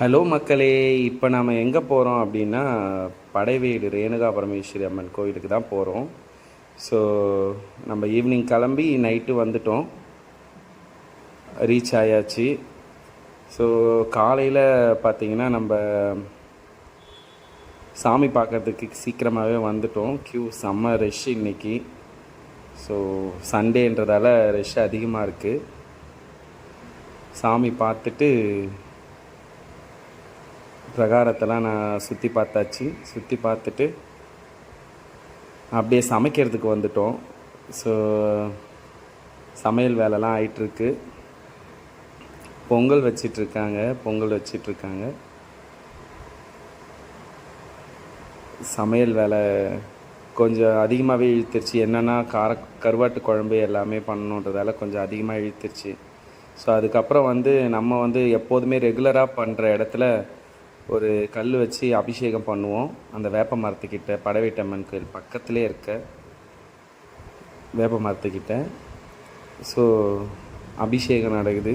Hello மக்களே! இப்போ நாம் எங்கே போகிறோம் அப்படின்னா, படைவீடு ரேணுகா பரமேஸ்வரி அம்மன் கோயிலுக்கு தான் போகிறோம். ஸோ நம்ம ஈவினிங் கிளம்பி நைட்டு வந்துட்டோம். ரீச் ஆயாச்சு. ஸோ காலையில் பார்த்திங்கன்னா நம்ம சாமி பார்க்கறதுக்கு சீக்கிரமாகவே வந்துட்டோம். க்யூ செம்ம ரஷ் இன்றைக்கி. ஸோ சண்டேன்றதால ரஷ் அதிகமாக இருக்குது. சாமி பார்த்துட்டு பிரகாரத்தெல்லாம் நான் சுற்றி பார்த்தாச்சு. சுற்றி பார்த்துட்டு அப்படியே சமைக்கிறதுக்கு வந்துட்டோம். ஸோ சமையல் வேலைலாம் ஆயிட்டுருக்கு. பொங்கல் வச்சிட்ருக்காங்க. சமையல் வேலை கொஞ்சம் அதிகமாகவே இழுத்துருச்சு. என்னென்னா கருவாட்டு குழம்பு எல்லாமே பண்ணணுன்றதால கொஞ்சம் அதிகமாக இழுத்துருச்சு. ஸோ அதுக்கப்புறம் நம்ம எப்போதுமே ரெகுலராக பண்ணுற இடத்துல ஒரு கல் வச்சு அபிஷேகம் பண்ணுவோம். அந்த வேப்ப மரத்துக்கிட்ட, படைவீட்டம்மன் கோயில் பக்கத்துலேயே இருக்க வேப்ப மரத்துக்கிட்ட. ஸோ அபிஷேகம் நடக்குது.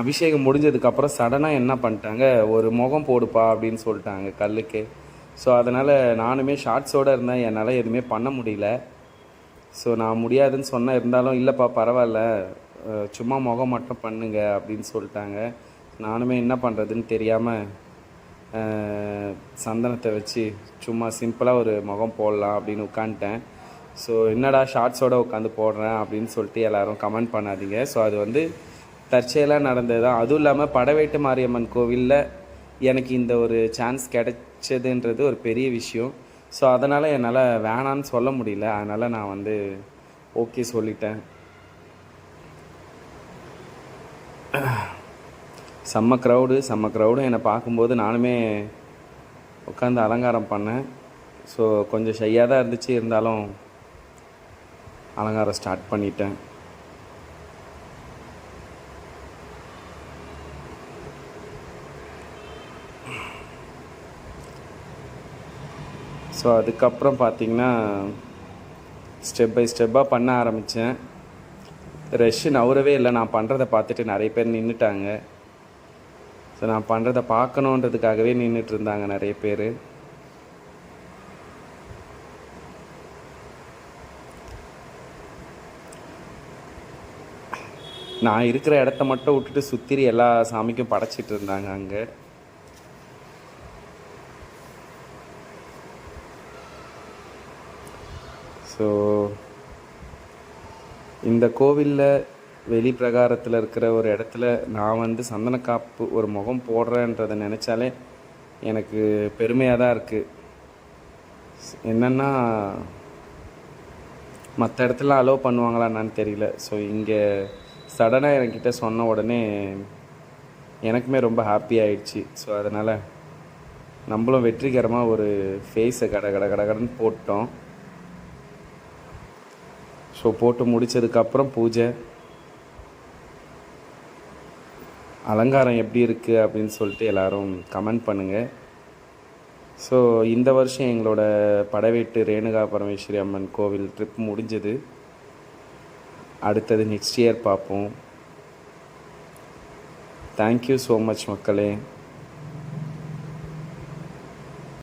அபிஷேகம் முடிஞ்சதுக்கப்புறம் சடனாக என்ன பண்ணிட்டாங்க, ஒரு முகம் போடுப்பா அப்படின்னு சொல்லிட்டாங்க கல்லுக்கே. ஸோ அதனால் நானுமே ஷார்ட்ஸோடு இருந்தேன். என்னால் எதுவுமே பண்ண முடியல. ஸோ நான் முடியாதுன்னு சொன்னேன். இருந்தாலும் இல்லைப்பா பரவாயில்ல, சும்மா முகம் மட்டும் பண்ணுங்க அப்படின்னு சொல்லிட்டாங்க. நானுமே என்ன பண்ணுறதுன்னு தெரியாமல் சந்தனத்தை வச்சு சும்மா சிம்பிளாக ஒரு முகம் போடலாம் அப்படின்னு உட்காந்துட்டேன். ஸோ என்னடா ஷார்ட்ஸோடு உட்காந்து போடுறேன் அப்படின்னு சொல்லிட்டு எல்லோரும் கமெண்ட் பண்ணாதீங்க. ஸோ அது தற்செயலாக நடந்தது தான். அதுவும் இல்லாமல் படைவேட்டு மாரியம்மன் கோவிலில் எனக்கு இந்த ஒரு சான்ஸ் கிடைச்சதுன்றது ஒரு பெரிய விஷயம். ஸோ அதனால் என்னால் வேணான்னு சொல்ல முடியல. அதனால் நான் ஓகே சொல்லிட்டேன். செம்ம க்ரௌடு என்னை பார்க்கும்போது நானுமே உட்காந்து அலங்காரம் பண்ணேன். ஸோ கொஞ்சம் ஷையாக தான் இருந்துச்சு. இருந்தாலும் அலங்காரம் ஸ்டார்ட் பண்ணிட்டேன். ஸோ அதுக்கப்புறம் பார்த்திங்கன்னா ஸ்டெப் பை ஸ்டெப்பாக பண்ண ஆரம்பித்தேன். ரஷ்ஷு நவரவே இல்லை. நான் பண்ணுறதை பார்த்துட்டு நிறைய பேர் நின்றுட்டாங்க. ஸோ நான் பண்ணுறதை பார்க்கணுன்றதுக்காகவே நின்றுட்டு இருந்தாங்க நிறைய பேர். நான் இருக்கிற இடத்த மட்டும் விட்டுட்டு சுற்றி எல்லா சாமிக்கும் படைச்சிட்டு இருந்தாங்க அங்கே. ஸோ இந்த கோவிலில் வெளி பிரகாரத்தில் இருக்கிற ஒரு இடத்துல நான் சந்தனக்காப்பு ஒரு முகம் போடுறேன்றதை நினச்சாலே எனக்கு பெருமையாக தான் இருக்குது. என்னென்னா மற்ற இடத்துல அலோவ் பண்ணுவாங்களான்னு தெரியல. ஸோ இங்கே சடனாக என்கிட்ட சொன்ன உடனே எனக்குமே ரொம்ப ஹாப்பி ஆயிடுச்சு. ஸோ அதனால் நம்மளும் வெற்றிகரமாக ஒரு ஃபேஸை கடன்னு போட்டோம். ஸோ போட்டு முடித்ததுக்கப்புறம் பூஜை அலங்காரம் எப்படி இருக்குது அப்படின்னு சொல்லிட்டு எல்லோரும் கமெண்ட் பண்ணுங்கள். ஸோ இந்த வருஷம் எங்களோட படைவேட்டு ரேணுகா பரமேஸ்வரி அம்மன் கோவில் ட்ரிப் முடிஞ்சது. அடுத்தது நெக்ஸ்ட் இயர் பார்ப்போம். தேங்க்யூ ஸோ மச் மக்களே.